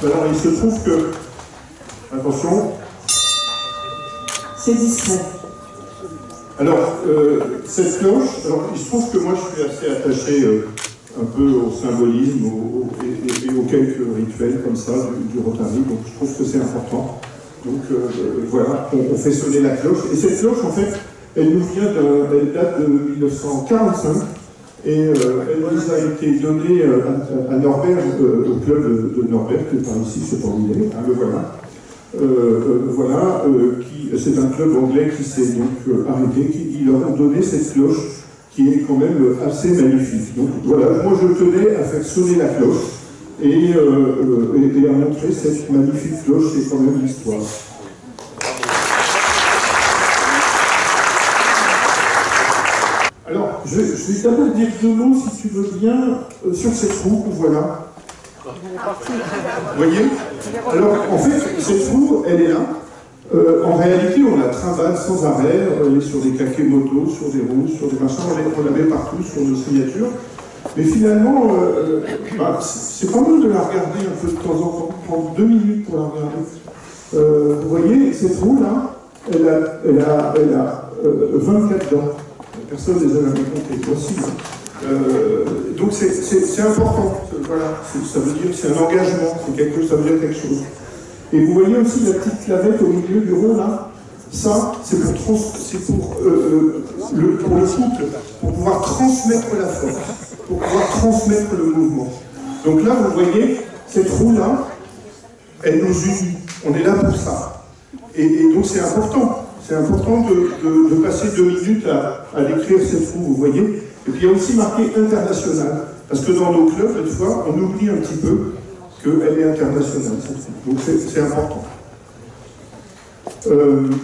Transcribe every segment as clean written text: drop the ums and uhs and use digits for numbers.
Alors, il se trouve que... Attention. C'est discret. Alors, cette cloche, alors, il se trouve que moi, je suis assez attaché un peu au symbolisme et aux quelques rituels comme ça du Rotary, donc je trouve que c'est important. Donc voilà, on fait sonner la cloche. Et cette cloche, en fait, elle nous vient elle date de 1945 et elle nous a été donnée à Norbert, au club de Norbert, qui est par ici, je ne sais pas où il est, hein, le voilà. C'est un club anglais qui s'est donc arrêté, qui leur a donné cette cloche qui est quand même assez magnifique. Donc voilà, moi je tenais à faire sonner la cloche et à montrer cette magnifique cloche, c'est quand même l'histoire. Alors, je vais d'abord dire deux mots, si tu veux bien, sur cette roue, voilà. Vous voyez? Alors, en fait, cette roue, elle est là. En réalité, on la travaille sans arrêt, elle est sur des caquets moto, sur des roues, sur des machins, on la met partout sur nos signatures. Mais finalement, c'est pas mal de la regarder un peu de temps en temps, prendre 2 minutes pour la regarder. Vous voyez, cette roue-là, elle a 24 dents. Personne ne les a jamais comptées, aussi. Donc c'est important, voilà, ça veut dire c'est un engagement, ça veut dire quelque chose. Et vous voyez aussi la petite clavette au milieu du rond là, ça c'est pour le couple, pour pouvoir transmettre la force, pour pouvoir transmettre le mouvement. Donc là vous voyez, cette roue là, elle nous unit, on est là pour ça. Et donc c'est important de passer 2 minutes à décrire cette roue, vous voyez. Et puis il y a aussi marqué international, parce que dans nos clubs, des fois, on oublie un petit peu qu'elle est internationale, cette roue. Donc c'est important.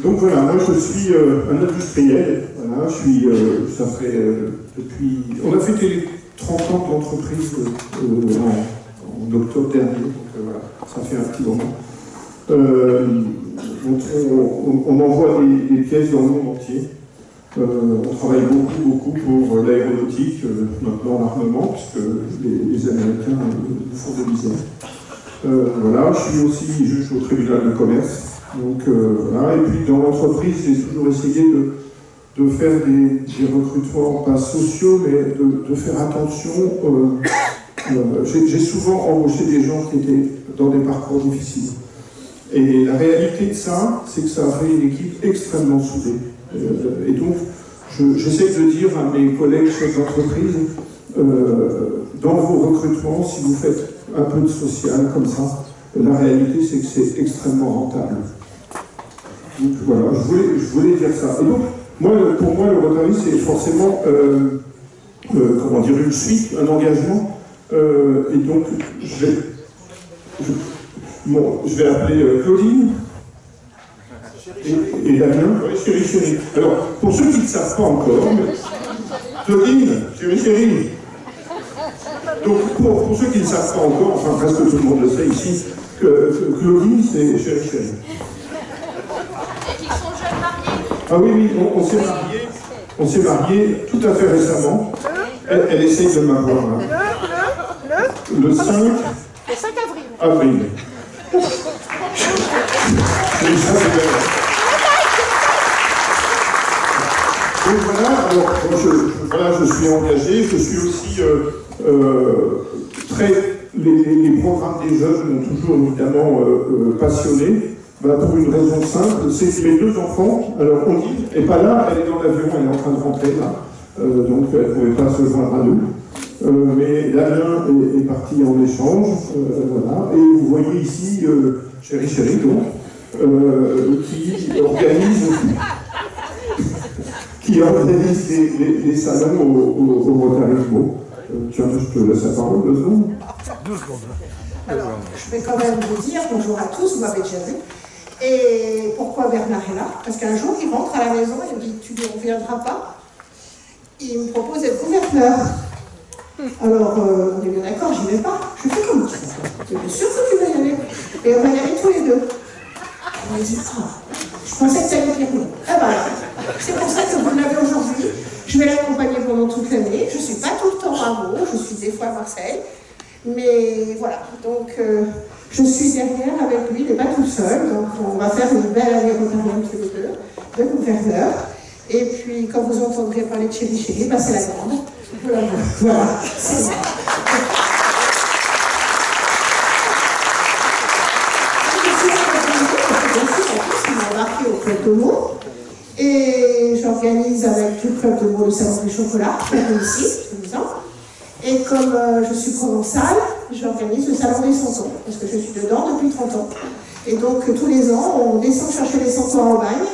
Donc voilà, moi je suis un industriel, voilà, ça fait depuis... On a fêté les 30 ans de l'entreprise en octobre dernier, donc voilà, ça fait un petit moment. Donc on envoie des pièces dans le monde entier. On travaille beaucoup pour l'aéronautique, maintenant l'armement, puisque les Américains nous font de misère. Voilà, je suis aussi juge au tribunal de commerce. Donc voilà, et puis dans l'entreprise, j'ai toujours essayé de faire des recrutements, pas sociaux, mais de faire attention. J'ai souvent embauché des gens qui étaient dans des parcours difficiles. Et la réalité de ça, c'est que ça a fait une équipe extrêmement soudée. Et donc, j'essaie de dire à mes collègues chefs d'entreprise, dans vos recrutements, si vous faites un peu de social comme ça, la réalité c'est que c'est extrêmement rentable. Donc voilà, je voulais dire ça. Et donc, pour moi, le Rotary, c'est forcément, comment dire, une suite, un engagement. Et donc, je vais appeler Claudine. Et Damien, oui, chérie. Alors, pour ceux qui ne savent pas encore, Claudine, chérie. Donc, pour ceux qui ne savent pas encore, enfin presque tout le monde le sait ici, que Claudine, c'est chérie. Et qu'ils sont jeunes mariés. Ah oui, on s'est mariés tout à fait récemment. Elle essaye de m'avoir là. Le 5 avril. Donc voilà, je suis engagé, je suis aussi les programmes des jeunes m'ont toujours évidemment passionné, pour une raison simple, c'est que mes 2 enfants, alors Ondine n'est pas là, elle est dans l'avion, elle est en train de rentrer là, donc elle ne pouvait pas se joindre à nous. Mais Damien est parti en échange, voilà, et vous voyez ici chérie donc, qui organise les salons au Rotary. Tiens, je te laisse la parole 2 secondes. 2 secondes. Alors, je vais quand même vous dire bonjour à tous, vous m'avez déjà vu. Et pourquoi Bernard est là? Parce qu'un jour, il rentre à la maison et il me dit, tu ne reviendras pas. Il me propose d'être gouverneur. Alors, on est bien d'accord, j'y vais pas. Je fais comment tu fais? Bien sûr que tu vas y aller. Et on va y aller tous les 2. On me dit, je pensais que tu allais faire nous. Ah bah alors, c'est pour ça que vous l'avez aujourd'hui. Je vais l'accompagner pendant toute l'année. Je ne suis pas tout le temps à Meaux, je suis des fois à Marseille. Mais voilà, donc Je suis derrière avec lui, il n'est pas tout seul, donc on va faire une belle année rotarienne tous les deux, de gouverneur. Et puis, quand vous entendrez parler de Chéri Chéri, bah, c'est la grande. Voilà, c'est ça. Embarqué au Club de Meaux et j'organise avec tout le Club de Meaux le salon du chocolat, ici, tous les ans. Et comme je suis provençale, j'organise le salon des santons, parce que je suis dedans depuis 30 ans. Et donc tous les ans, on descend chercher les santons en Bagne,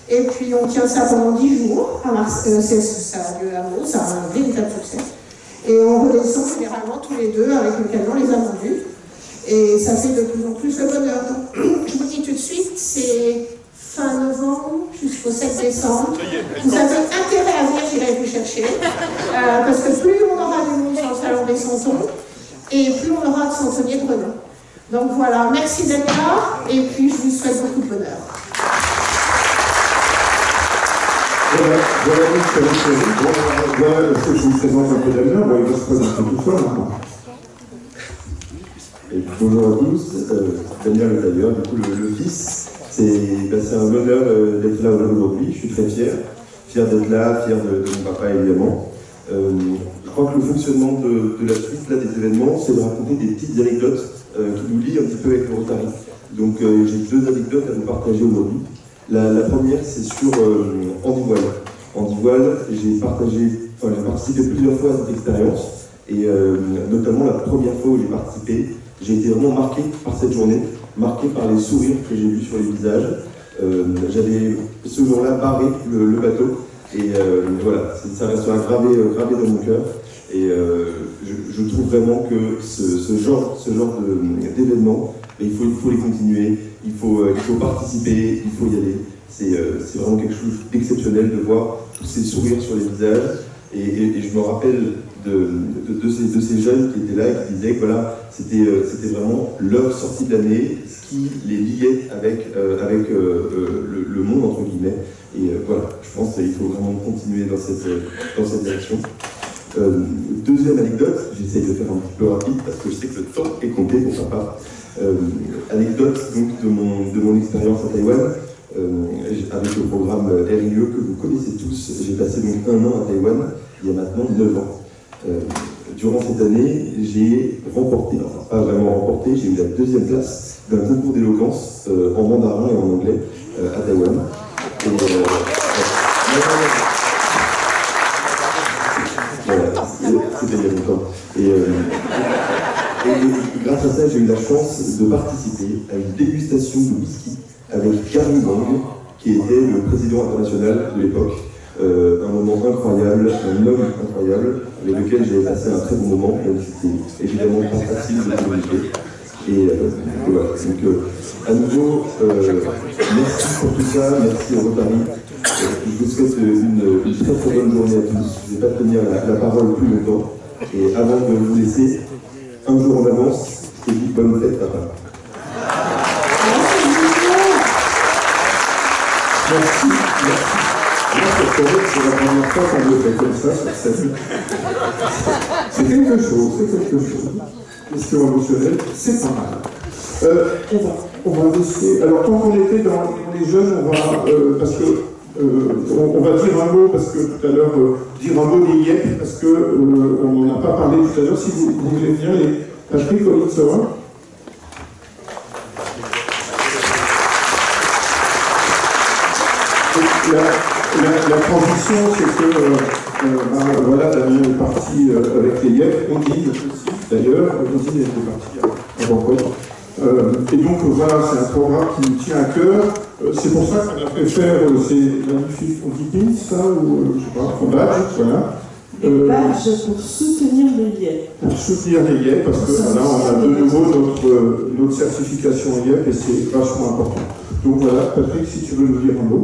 et puis on tient ça pendant 10 jours, ça a lieu à Meaux, ça a un véritable succès. Et on redescend généralement tous les deux avec le camion les invendus. Et ça fait de plus en plus le bonheur. Donc, je vous dis tout de suite, c'est fin novembre jusqu'au 7 décembre. Vous avez intérêt à venir, j'irai vous chercher. Parce que plus on aura du monde sur le salon des santons, et plus on aura de santonniers de renom. Donc voilà, merci d'être là, et puis je vous souhaite beaucoup de bonheur. Voilà ce que je vous présente un peu Damien. Bon, il va se présenter tout seul maintenant. Et bonjour à tous, Damien Le Tailleur, du coup le fils, c'est un honneur d'être là aujourd'hui, je suis très fier d'être là, fier de mon papa évidemment. Je crois que le fonctionnement de la suite là, des événements, c'est de raconter des petites anecdotes qui nous lient un petit peu avec le Rotary. Donc j'ai 2 anecdotes à vous partager aujourd'hui. La première, c'est sur Andy Voile. Andy Voile, j'ai participé plusieurs fois à cette expérience, et notamment la première fois où j'ai participé, j'ai été vraiment marqué par cette journée, marqué par les sourires que j'ai vus sur les visages. J'avais ce jour-là barré le bateau, et voilà, ça restera gravé dans mon cœur. Et je trouve vraiment que ce genre d'événements, il faut les continuer, il faut participer, il faut y aller. C'est vraiment quelque chose d'exceptionnel de voir tous ces sourires sur les visages. Et je me rappelle de ces jeunes qui étaient là et qui disaient que voilà, c'était vraiment leur sortie de l'année, ce qui les liait avec le monde, entre guillemets. Et voilà, je pense qu'il faut vraiment continuer dans cette direction. Deuxième anecdote, j'essaie de faire un petit peu rapide parce que je sais que le temps est compté pour papa. Anecdote donc de mon expérience à Taïwan. Avec le programme RIE que vous connaissez tous, j'ai passé donc 1 an à Taïwan, il y a maintenant 9 ans. Durant cette année, j'ai remporté, enfin pas vraiment remporté, j'ai eu la 2e place d'un concours d'éloquence en mandarin et en anglais à Taïwan. Voilà, c'était il y a longtemps. Et grâce à ça, j'ai eu la chance de participer à une dégustation de whisky avec Gary Wang, qui était le président international de l'époque. Un moment incroyable, un homme incroyable, avec lequel j'ai passé un très bon moment, même si c'était évidemment pas facile de communiquer. Et voilà, donc à nouveau, merci pour tout ça, merci au Rotary. Je vous souhaite une très très bonne journée à tous. Je ne vais pas tenir la parole plus longtemps. Et avant de vous laisser, un jour en avance, je te dis bonne fête, papa. Merci. C'est la première fois qu'on le fait comme ça sur cette vie. C'est quelque chose. Question émotionnelle, c'est pas mal. On va laisser. Alors, tant qu'on était dans les jeunes, on va. Parce que. On va dire un mot, parce que tout à l'heure, dire un mot des IEP, parce qu'on n'en a pas parlé tout à l'heure. Si vous voulez bien, Patrick Colin-Sora. La transition, c'est que voilà, Damien est parti avec les IEP, Ondine aussi, d'ailleurs, Ondine était partie avant quoi. Et donc voilà, c'est un programme qui nous tient à cœur. C'est pour ça qu'on a fait faire ces magnifiques Ondine, ça, ou je sais pas, un badge, voilà. Des badges pour soutenir les IEP. Pour soutenir les IEP, parce que là, on a de nouveau notre certification IEP et c'est vachement important. Donc voilà, Patrick, si tu veux nous dire un mot.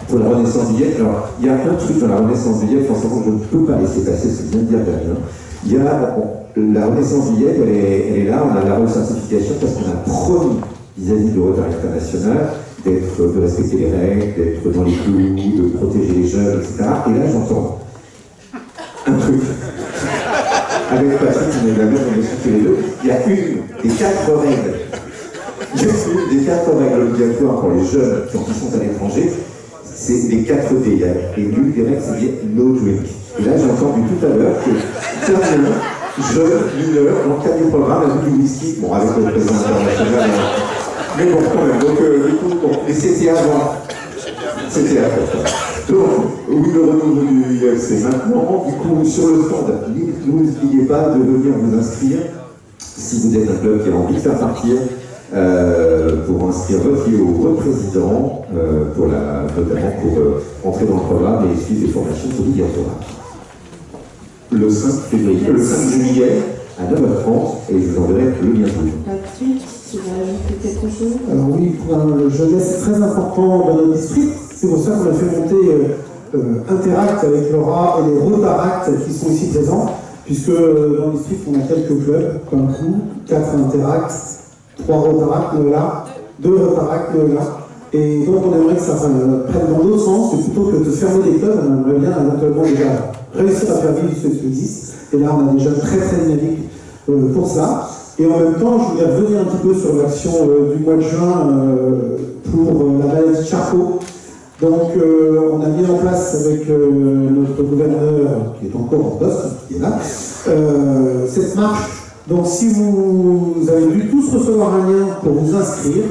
Pour la renaissance du IEP, alors il y a un truc dans la renaissance du IEP, forcément je ne peux pas laisser passer ce que vient de dire Damien. Il y a la renaissance du IEP, elle est là, on a la recertification parce qu'on a promis vis-à-vis du Rotary International de respecter les règles, d'être dans les clous, de protéger les jeunes, etc. Et là j'entends un truc. avec Patrick, on est la même, on est sur tous les deux. Il y a une des 4 règles. Il y a une des 4 règles obligatoires pour les jeunes qui sont à l'étranger. C'est les 4 D. Et l'une des règles, c'est dire no drink. Et là, j'ai entendu tout à l'heure que certains jeunes mineurs, dans le cadre du programme, avec du whisky, bon, avec le président international, mais bon, quand même. Donc, du coup, bon, et c'était avant. C'était avant. Donc, oui, le retour du IEF, c'est maintenant. Du coup, sur le stand, n'oubliez pas de venir vous inscrire si vous êtes un club qui a envie de faire partir. Pour inscrire votre président, notamment pour entrer dans le programme et suivre des formations obligatoires. Le 5 février, le 5 juillet à 9h30, et je vous enverrai le lien. Patrick, tu vas ajouter quelque chose? Alors oui, pour la jeunesse, c'est très important dans notre district. C'est pour ça qu'on a fait monter Interact avec Laura et les Rotaract qui sont ici présents, puisque dans le district, on a quelques clubs, comme vous, 4 Interact, 3 Rotaract, là, 2 Rotaract, là. Et donc on aimerait que ça prenne dans l'autre sens, et plutôt que de fermer les clubs, on aimerait bien éventuellement déjà réussir à faire vivre ce qui existe. Et là, on a déjà très dynamique pour ça. Et en même temps, je voulais revenir un petit peu sur l'action du mois de juin pour la maladie de Charcot. Donc, on a mis en place avec notre gouverneur, qui est encore en poste, qui est là, cette marche. Donc, si vous avez dû tous recevoir un lien pour vous inscrire,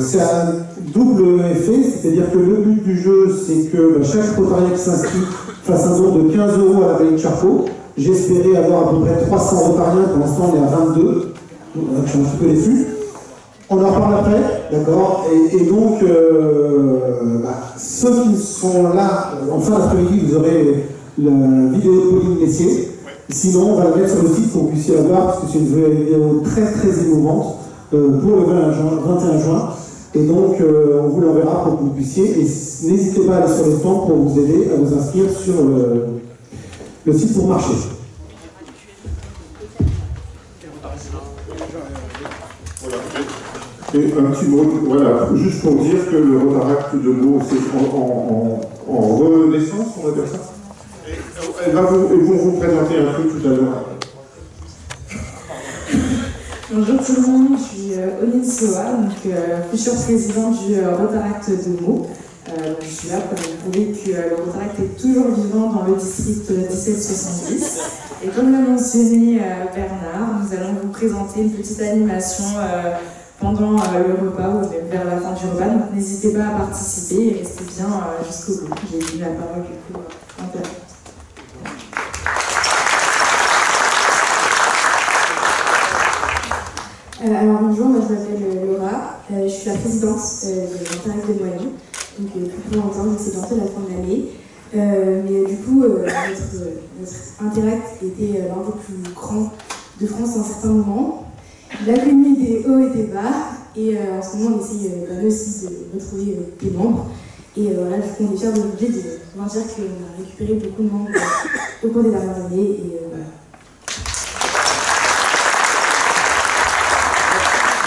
c'est un double effet, c'est-à-dire que le but du jeu, c'est que chaque rotariat qui s'inscrit fasse un don de 15 € à la maladie de Charcot. J'espérais avoir à peu près 300 rotariens, pour l'instant on est à 22, je suis un petit peu déçu. On en reparle après, d'accord? Et donc, ceux qui sont là, en fin d'après-midi, vous aurez la vidéo de Pauline Messier. Sinon, on va la mettre sur le site pour que vous puissiez la voir, parce que c'est une vidéo très émouvante pour le 21 juin. Et donc, on vous l'enverra pour que vous puissiez. Et n'hésitez pas à aller sur le stand pour vous aider à vous inscrire sur le site pour marcher. Et un petit mot, voilà, juste pour dire que le Rotaract de Meaux, c'est en renaissance, on va dire ça. Et ils vont vous présenter un truc tout à l'heure. Bonjour tout le monde, je suis Onine Soa, future présidente du Rotaract de Meaux. Je suis là pour vous prouver que le Rotaract est toujours vivant dans le district 1770. Et comme l'a mentionné Bernard, nous allons vous présenter une petite animation pendant le repas ou même vers la fin du repas. Donc n'hésitez pas à participer et restez bien jusqu'au bout. J'ai dit la parole du coup Interact. Alors bonjour, moi je m'appelle Laura, je suis la présidente de l'Interact de Noyon, donc plus pour longtemps, c'est bientôt la fin de l'année. Mais du coup, notre Interact était l'un des plus grands de France à un certain moment. Il a connu des hauts et des bas, et en ce moment on essaye aussi de retrouver des membres. Et voilà, du coup on est fiers de vous dire qu'on a récupéré beaucoup de membres au cours des dernières années. Et, voilà.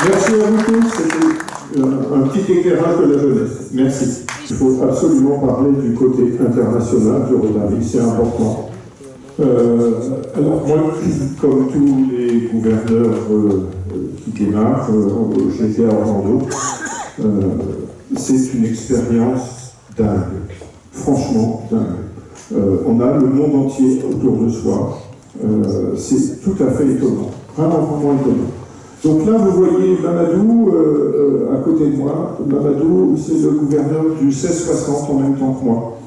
Merci à vous tous, c'était un petit éclairage de la jeunesse. Merci. Il faut absolument parler du côté international du Rotary, c'est important. Alors moi, comme tous les gouverneurs qui démarrent, j'étais à Orlando, c'est une expérience dingue, franchement dingue. On a le monde entier autour de soi, c'est tout à fait étonnant, vraiment étonnant. Donc là, vous voyez Mamadou à côté de moi. Mamadou, c'est le gouverneur du 1660 en même temps que moi.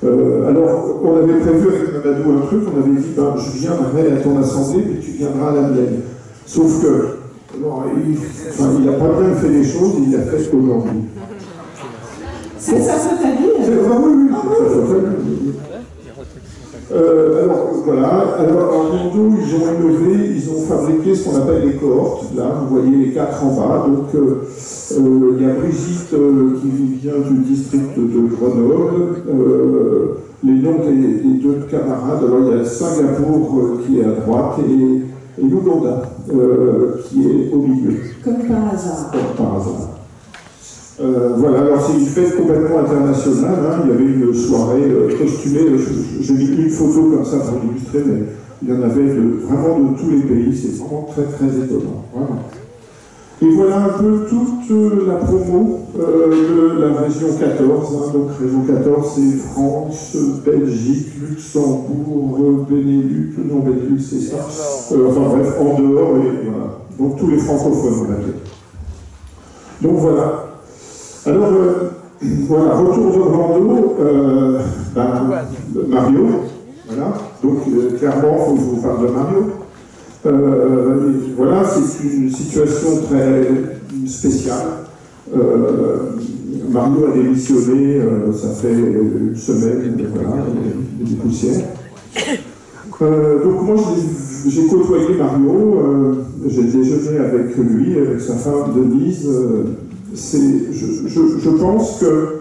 Alors, on avait prévu avec Mamadou un truc, on avait dit, je viendrai à ton assemblée, puis tu viendras à la mienne. Sauf que, il n'a pas bien fait les choses, il l'a fait aujourd'hui. C'est sa faute à lui. Oui, c'est sa faute à lui. Alors voilà, alors en Orlando, ils ont innové, ils ont fabriqué ce qu'on appelle les cohortes. Là, vous voyez les 4 en bas. Donc il y a Brigitte qui vient du district de Grenoble. Les noms des 2 camarades, alors il y a Singapour qui est à droite et l'Ouganda qui est au milieu. Comme par hasard. Comme par hasard. Voilà, alors c'est une fête complètement internationale, hein. Il y avait une soirée costumée, j'ai mis une photo comme ça pour illustrer, mais Il y en avait vraiment de tous les pays, c'est vraiment très très étonnant. Vraiment. Et voilà un peu toute la promo de la région 14. Hein. Donc région 14, c'est France, Belgique, Luxembourg, Benelux, non Benelux c'est ça. Enfin bref, en dehors, et voilà. Donc tous les francophones on va dire. Donc voilà. Alors voilà, retour d'Orlando, Mario. Voilà. Donc clairement, il faut que je vous parle de Mario. Voilà, c'est une situation très spéciale. Mario a démissionné, ça fait une semaine, voilà, il y a des poussières. Donc moi j'ai côtoyé Mario, j'ai déjeuné avec lui, avec sa femme Denise. Je pense que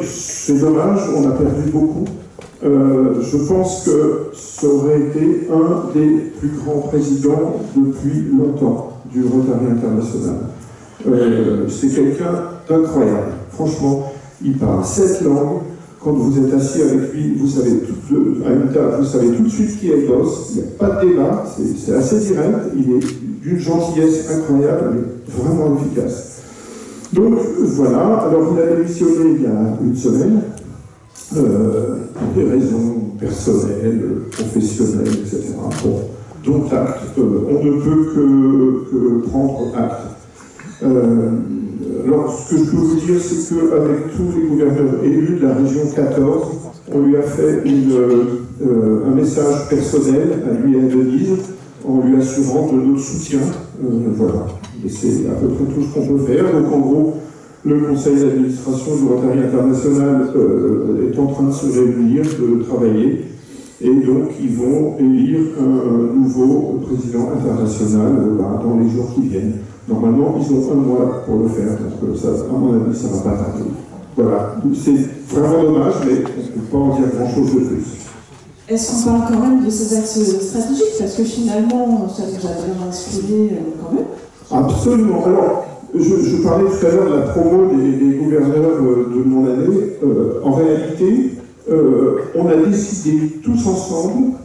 c'est dommage, on a perdu beaucoup. Je pense que ça aurait été un des plus grands présidents depuis longtemps du Rotary International. C'est quelqu'un d'incroyable. Franchement, il parle 7 langues. Quand vous êtes assis avec lui, vous savez à une table, vous savez tout de suite qui est le boss. Il n'y a pas de débat, c'est assez direct. Il est d'une gentillesse incroyable, mais vraiment efficace. Donc voilà, alors il a démissionné il y a une semaine. Pour des raisons personnelles, professionnelles, etc. Bon, dont acte, on ne peut que prendre acte. Alors, ce que je peux vous dire, c'est qu'avec tous les gouverneurs élus de la région 14, on lui a fait un message personnel à lui et à Denise, en lui assurant de notre soutien. Voilà, et c'est à peu près tout ce qu'on peut faire. Donc, en gros, le conseil d'administration du Rotary International est en train de se réunir, de travailler, et donc ils vont élire un nouveau président international dans les jours qui viennent. Normalement, ils ont 1 mois pour le faire, donc ça, à mon avis, ça ne va pas tarder. Voilà, c'est vraiment dommage, mais on ne peut pas en dire grand-chose de plus. Est-ce qu'on parle quand même de ces axes stratégiques? Parce que finalement, ça nous a vraiment inspiré quand même. Absolument. Alors, je parlais tout à l'heure de la promo des gouverneurs de mon année. En réalité, on a décidé tous ensemble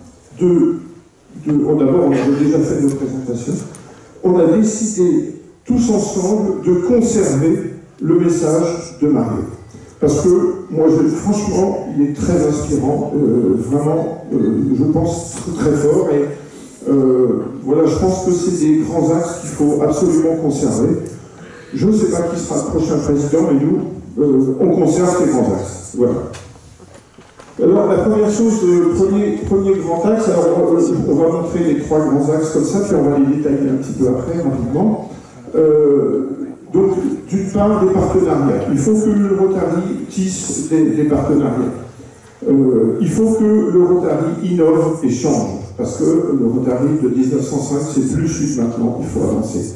d'abord, on avait déjà fait nos présentations, on a décidé tous ensemble de conserver le message de Mario. Parce que, moi, franchement, il est très inspirant, vraiment, je pense, très fort, et voilà, je pense que c'est des grands axes qu'il faut absolument conserver. Je ne sais pas qui sera le prochain président, mais nous, on conserve ces grands axes. Voilà. Alors, la première chose, premier grand axe, alors on va montrer les 3 grands axes comme ça, puis on va les détailler un petit peu après, rapidement. Donc, d'une part, des partenariats. Il faut que le Rotary tisse des partenariats. Il faut que le Rotary innove et change, parce que le Rotary de 1905, c'est plus juste maintenant, il faut avancer.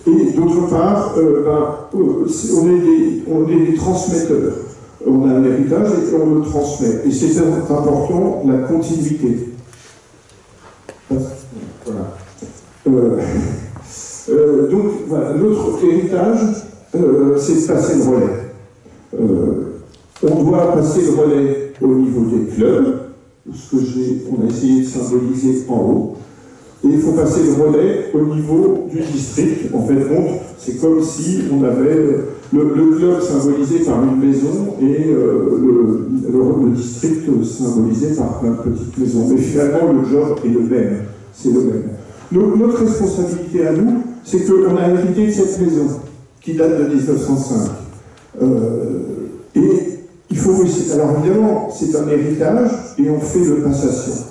Et d'autre part, on est des transmetteurs. On a un héritage et on le transmet. Et c'est important, la continuité. Voilà. Donc, voilà, notre héritage, c'est de passer le relais. On doit passer le relais au niveau des clubs, ce que on a essayé de symboliser en haut. Et il faut passer le relais au niveau du district. En fait, c'est comme si on avait le club symbolisé par une maison et le district symbolisé par plein de petites maisons. Mais finalement, le job est le même. C'est le même. Notre responsabilité à nous, c'est qu'on a hérité de cette maison qui date de 1905. Et il faut aussi. Alors évidemment, c'est un héritage et on fait de passation.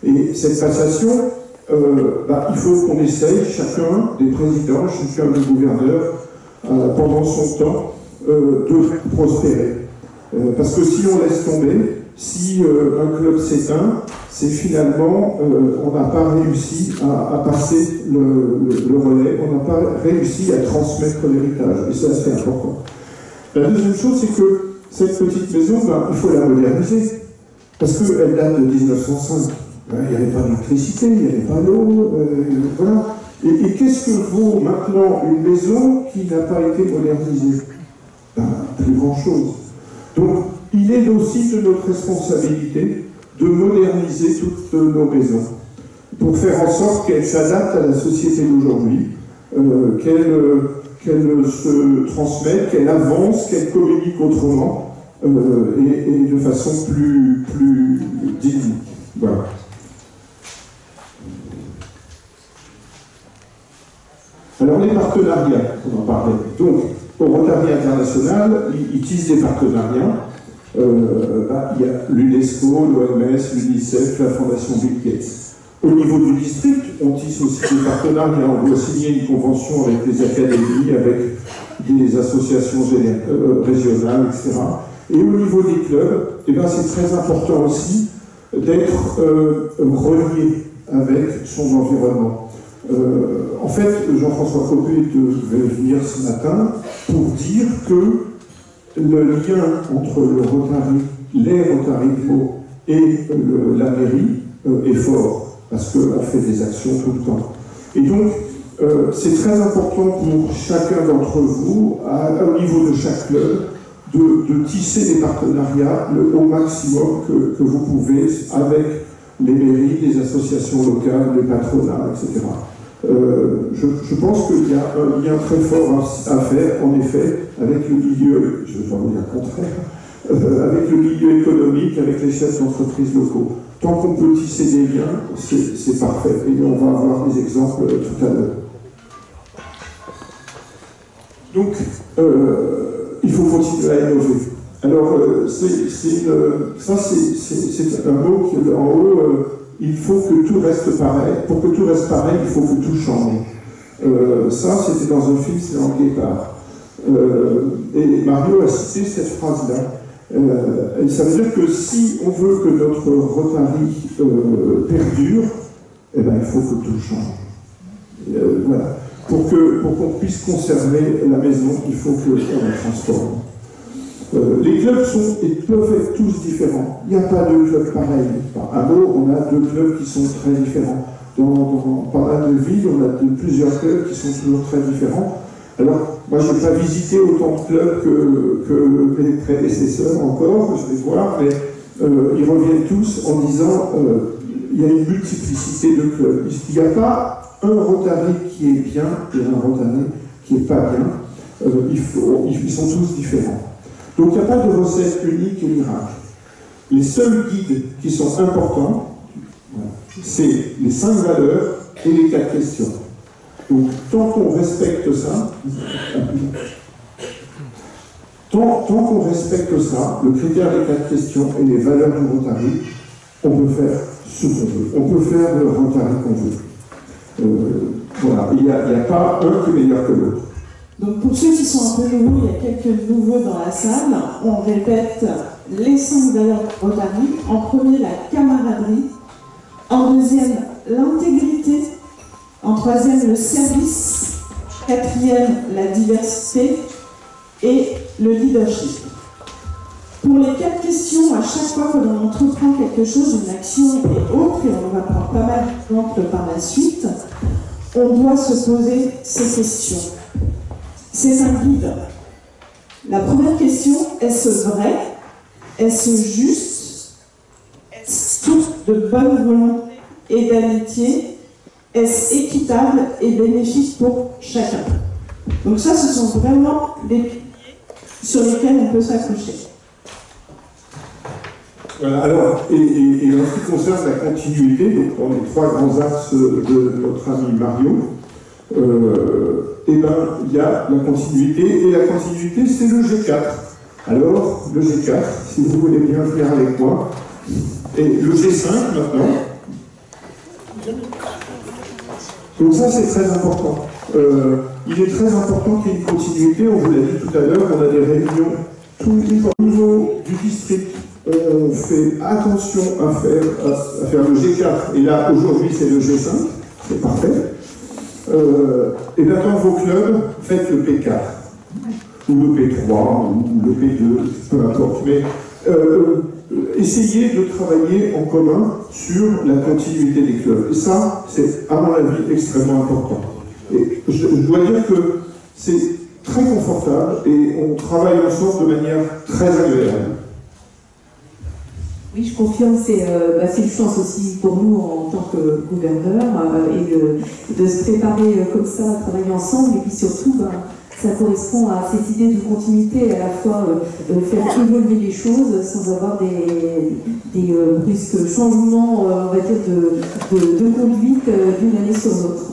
Et cette passation, il faut qu'on essaye, chacun des présidents, chacun des gouverneurs, pendant son temps, de prospérer. Parce que si on laisse tomber, si un club s'éteint, c'est finalement, on n'a pas réussi à passer le relais, on n'a pas réussi à transmettre l'héritage. Et ça, c'est important. La deuxième chose, c'est que cette petite maison, il faut la moderniser. Parce qu'elle date de 1905. Il n'y avait pas d'électricité, il n'y avait pas d'eau, voilà. Et qu'est-ce que vaut maintenant une maison qui n'a pas été modernisée? Plus grand-chose. Donc, il est aussi de notre responsabilité de moderniser toutes nos maisons, pour faire en sorte qu'elles s'adaptent à la société d'aujourd'hui, qu'elles se transmettent, qu'elles avancent, qu'elles communiquent autrement, et de façon plus dynamique. Voilà. Alors les partenariats, on en parlait. Donc, au Rotary International, ils tissent des partenariats. Il y a l'UNESCO, l'OMS, l'UNICEF, la Fondation Bill Gates. Au niveau du district, on tisse aussi des partenariats. On doit signer une convention avec les académies, avec des associations régionales, etc. Et au niveau des clubs, c'est très important aussi d'être relié avec son environnement. En fait, Jean-François Copé devait venir ce matin pour dire que le lien entre le Rotary, les Rotary et la mairie est fort, parce qu'on fait des actions tout le temps. Et donc, c'est très important pour chacun d'entre vous, au niveau de chaque club, de tisser des partenariats au maximum que vous pouvez avec les mairies, les associations locales, les patronats, etc. Je pense qu'il y a un lien très fort à faire, en effet, avec le milieu, je vais pas vous dire le contraire, avec le milieu économique, avec les chefs d'entreprise locaux. Tant qu'on peut tisser des liens, c'est parfait. Et on va avoir des exemples tout à l'heure. Donc, il faut continuer à innover. Alors, ça, c'est un mot qui est en haut. Il faut que tout reste pareil. Pour que tout reste pareil, il faut que tout change. Ça, c'était dans un film, c'est dans Guépard. Et Mario a cité cette phrase-là. Ça veut dire que si on veut que notre Rotary perdure, il faut que tout change. Voilà. Pour qu'on puisse conserver la maison, il faut qu'on la transforme. Les clubs peuvent être tous différents. Il n'y a pas de club pareil. À Meaux, on a 2 clubs qui sont très différents. Dans pas mal de villes, on a plusieurs clubs qui sont toujours très différents. Alors, moi, je n'ai pas visité autant de clubs que mes prédécesseurs encore, je vais voir, mais ils reviennent tous en disant il y a une multiplicité de clubs. Il n'y a pas un Rotary qui est bien et un Rotary qui n'est pas bien. Ils sont tous différents. Donc il n'y a pas de recette unique et miracle. Les seuls guides qui sont importants, c'est les 5 valeurs et les 4 questions. Donc tant qu'on respecte ça, le critère des 4 questions et les valeurs du Rotary, on peut faire ce qu'on veut. On peut faire le Rotary qu'on veut. Voilà, il n'y a pas un qui est meilleur que l'autre. Donc pour ceux qui sont un peu nouveaux, il y a quelques nouveaux dans la salle. On répète les 5 valeurs Rotary. En premier, la camaraderie. En deuxième, l'intégrité. En troisième, le service. Quatrième, la diversité. Et le leadership. Pour les 4 questions, à chaque fois que l'on entreprend quelque chose, une action et autre, et on va prendre pas mal d'exemples par la suite, on doit se poser ces questions. C'est un guide. La première question, est-ce vrai? Est-ce juste? Est-ce toute de bonne volonté et d'amitié? Est-ce équitable et bénéfique pour chacun? Donc ça, ce sont vraiment les piliers sur lesquels on peut s'accrocher. Voilà, alors, et en ce qui concerne la continuité, donc dans les 3 grands axes de notre ami Mario, il y a la continuité, et la continuité, c'est le G4. Alors, le G4, si vous voulez bien venir avec moi, et le G5 maintenant. Donc ça, c'est très important. Il est très important qu'il y ait une continuité, on vous l'a dit tout à l'heure, on a des réunions au niveau du district. On fait attention à faire le G4, et là, aujourd'hui, c'est le G5, c'est parfait. Et bien, dans vos clubs, faites le P4, ou le P3, ou le P2, peu importe, mais essayez de travailler en commun sur la continuité des clubs. Et ça, c'est, à mon avis, extrêmement important. Et je dois dire que c'est très confortable, et on travaille ensemble de manière très agréable. Oui, je confirme, c'est une chance aussi pour nous en tant que gouverneur et de se préparer comme ça, à travailler ensemble, et puis surtout, ça correspond à cette idée de continuité, à la fois faire évoluer les choses sans avoir des brusques changements, on va dire, de conduite d'une année sur l'autre.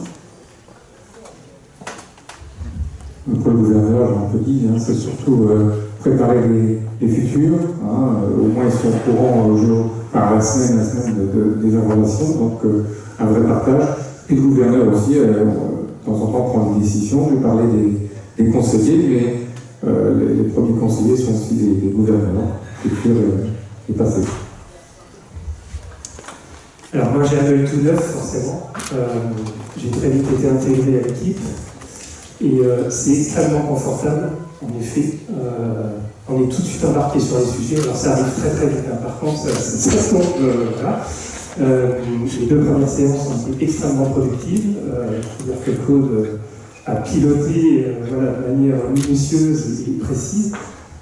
Pour le gouverneur, j'ai un peu dit, c'est surtout préparer les futurs, au moins ils sont au courant la semaine des informations, donc un vrai partage. Puis le gouverneur aussi, de temps en temps, prend des décisions. Je vais parler des conseillers, mais les premiers conseillers sont aussi des gouverneurs, futurs et passés. Alors moi j'ai un œil tout neuf, forcément. J'ai très vite été intégré à l'équipe. Et c'est extrêmement confortable, en effet. On est tout de suite embarqué sur les sujets, alors ça arrive très très vite. Par contre, ça tombe, voilà. Les 2 premières séances ont été extrêmement productives. C'est-à-dire que Claude a piloté de manière minutieuse et précise.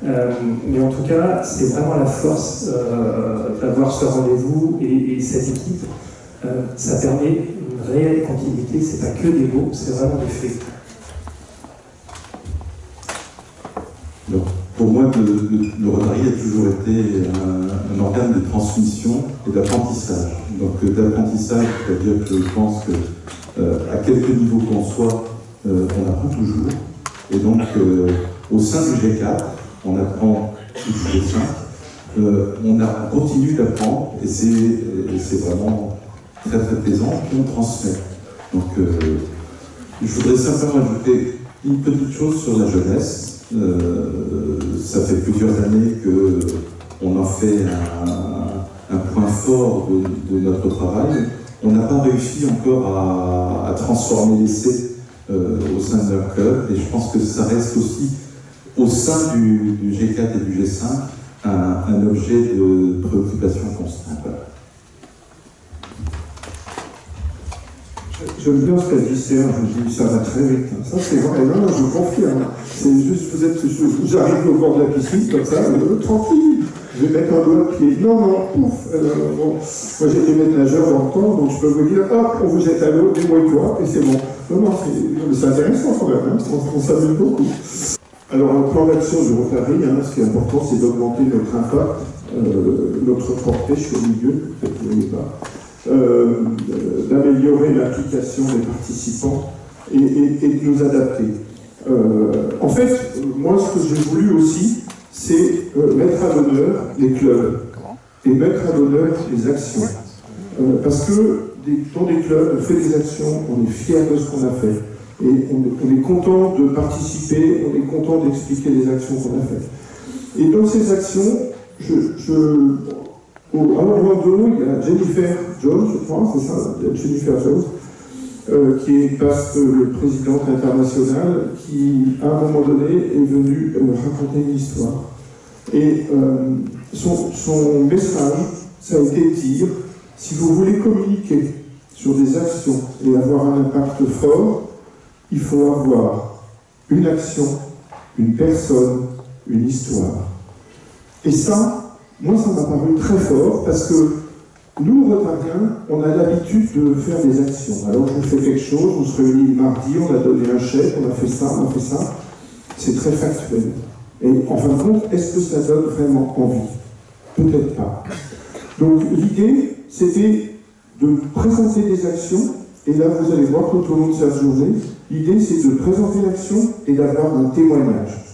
Mais en tout cas, c'est vraiment la force d'avoir ce rendez-vous et cette équipe. Ça permet une réelle continuité, c'est pas que des mots, c'est vraiment des faits. Alors, pour moi, le Rotary a toujours été un organe de transmission et d'apprentissage. Donc d'apprentissage, c'est-à-dire que je pense que à quelque niveau qu'on soit, on apprend toujours. Et donc au sein du G4, on apprend du G5, on continue d'apprendre et c'est vraiment très très plaisant, et on transmet. Donc je voudrais simplement ajouter une petite chose sur la jeunesse. Ça fait plusieurs années qu'on en fait un point fort de notre travail. On n'a pas réussi encore à transformer l'essai au sein de leur club, et je pense que ça reste aussi au sein du G4 et du G5 un objet de préoccupation constante. J'aime bien ce qu'a dit Serge, je dis ça va très vite. Ça c'est vrai, non, je confirme. C'est juste, j'arrive au bord de la piscine comme ça, tranquille, je vais mettre un doigt de pied. Non, pouf. Bon. Moi j'ai été maître nageur dans le temps, donc je peux vous dire, hop, on vous jette à l'eau, démouille-toi, et c'est bon. Non, c'est intéressant quand même, on s'amuse beaucoup. Alors le plan d'action du Rotary, ce qui est important, c'est d'augmenter notre impact, notre portée, je suis au milieu, peut-être que vous ne voyez pas. D'améliorer l'application des participants et de nous adapter. En fait, moi, ce que j'ai voulu aussi, c'est mettre à l'honneur les clubs et mettre à l'honneur les actions. Parce que dans des clubs, on fait des actions, on est fiers de ce qu'on a fait. Et on est content de participer, on est content d'expliquer les actions qu'on a faites. Et dans ces actions, à Orlando, il y a Jennifer Jones, je crois, c'est ça, Jennifer Jones, qui est présidente internationale, qui, à un moment donné, est venue raconter une histoire. Et son message, ça a été de dire, si vous voulez communiquer sur des actions et avoir un impact fort, il faut avoir une action, une personne, une histoire. Et ça, moi, ça m'a paru très fort parce que nous, Rotariens, on a l'habitude de faire des actions. Alors, je fais quelque chose, on se réunit le mardi, on a donné un chèque, on a fait ça, on a fait ça. C'est très factuel. Et en fin de compte, est-ce que ça donne vraiment envie? Peut-être pas. Donc, l'idée, c'était de présenter des actions. Et là, vous allez voir tout au long de cette journée, l'idée, c'est de présenter l'action et d'avoir un témoignage.